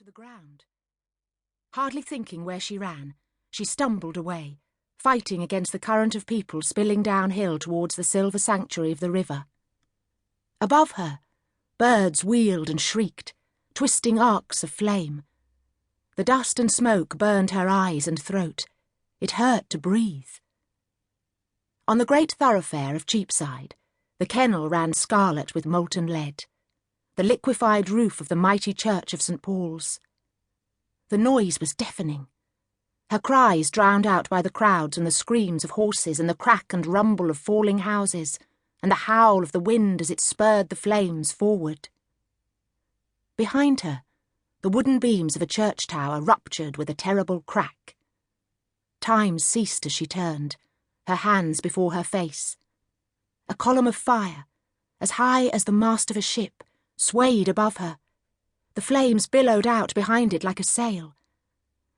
to the ground. Hardly thinking where she ran, she stumbled away, fighting against the current of people spilling downhill towards the silver sanctuary of the river. Above her, birds wheeled and shrieked, twisting arcs of flame. The dust and smoke burned her eyes and throat. It hurt to breathe. On the great thoroughfare of Cheapside, the kennel ran scarlet with molten lead, the liquefied roof of the mighty church of St. Paul's. The noise was deafening, her cries drowned out by the crowds and the screams of horses and the crack and rumble of falling houses and the howl of the wind as it spurred the flames forward. Behind her, the wooden beams of a church tower ruptured with a terrible crack. Time ceased as she turned, her hands before her face. A column of fire, as high as the mast of a ship, swayed above her. The flames billowed out behind it like a sail.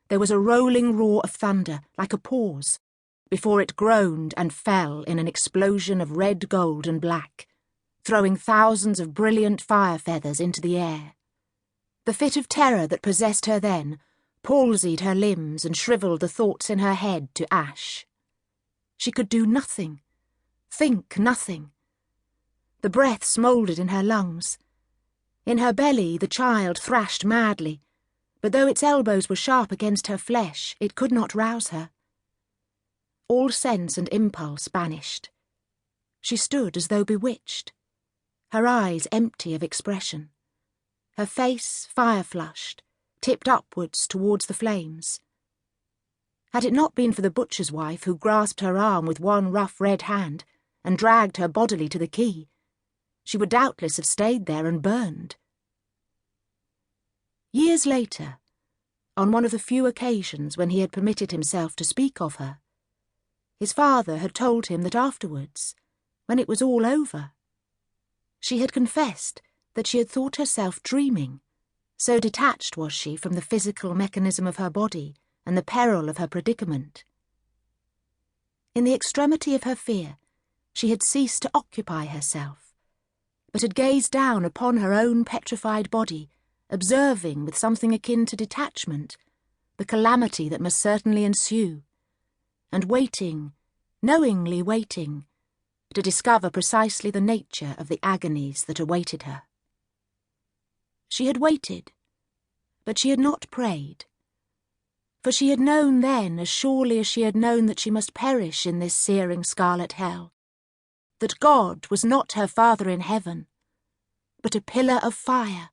There was a rolling roar of thunder, like a pause, before it groaned and fell in an explosion of red, gold and black, throwing thousands of brilliant fire feathers into the air. The fit of terror that possessed her then palsied her limbs and shriveled the thoughts in her head to ash. She could do nothing, think nothing. The breath smouldered in her lungs. In her belly the child thrashed madly, but though its elbows were sharp against her flesh, it could not rouse her. All sense and impulse banished. She stood as though bewitched, her eyes empty of expression, her face fire-flushed, tipped upwards towards the flames. Had it not been for the butcher's wife who grasped her arm with one rough red hand and dragged her bodily to the quay, she would doubtless have stayed there and burned. Years later, on one of the few occasions when he had permitted himself to speak of her, his father had told him that afterwards, when it was all over, she had confessed that she had thought herself dreaming, so detached was she from the physical mechanism of her body and the peril of her predicament. In the extremity of her fear, she had ceased to occupy herself, but had gazed down upon her own petrified body, observing with something akin to detachment the calamity that must certainly ensue, and waiting, knowingly waiting, to discover precisely the nature of the agonies that awaited her. She had waited, but she had not prayed, for she had known then, as surely as she had known that she must perish in this searing scarlet hell, that God was not her Father in heaven, but a pillar of fire,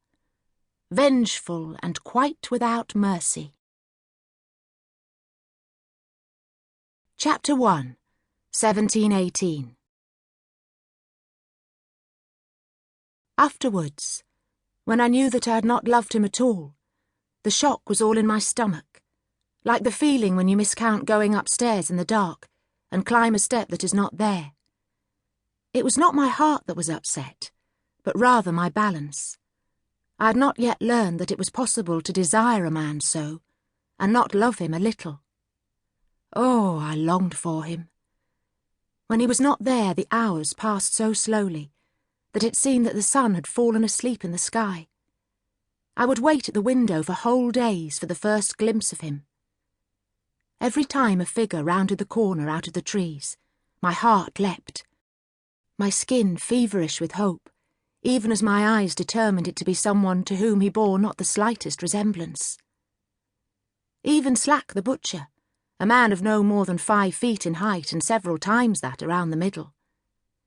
vengeful and quite without mercy. Chapter 1, 1718. Afterwards, when I knew that I had not loved him at all, the shock was all in my stomach, like the feeling when you miscount going upstairs in the dark and climb a step that is not there. It was not my heart that was upset, but rather my balance. I had not yet learned that it was possible to desire a man so, and not love him a little. Oh, I longed for him. When he was not there, the hours passed so slowly that it seemed that the sun had fallen asleep in the sky. I would wait at the window for whole days for the first glimpse of him. Every time a figure rounded the corner out of the trees, my heart leapt, my skin feverish with hope, even as my eyes determined it to be someone to whom he bore not the slightest resemblance. Even Slack the butcher, a man of no more than 5 feet in height and several times that around the middle,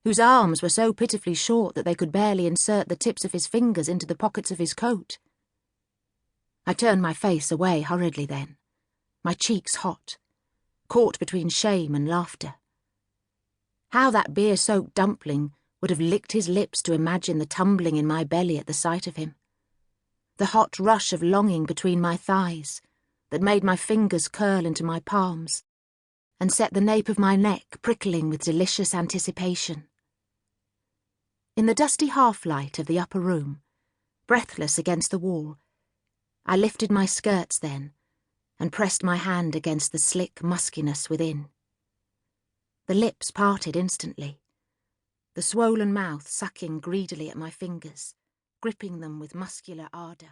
whose arms were so pitifully short that they could barely insert the tips of his fingers into the pockets of his coat. I turned my face away hurriedly then, my cheeks hot, caught between shame and laughter. How that beer-soaked dumpling would have licked his lips to imagine the tumbling in my belly at the sight of him, the hot rush of longing between my thighs that made my fingers curl into my palms and set the nape of my neck prickling with delicious anticipation. In the dusty half-light of the upper room, breathless against the wall, I lifted my skirts then and pressed my hand against the slick muskiness within. The lips parted instantly, the swollen mouth sucking greedily at my fingers, gripping them with muscular ardour.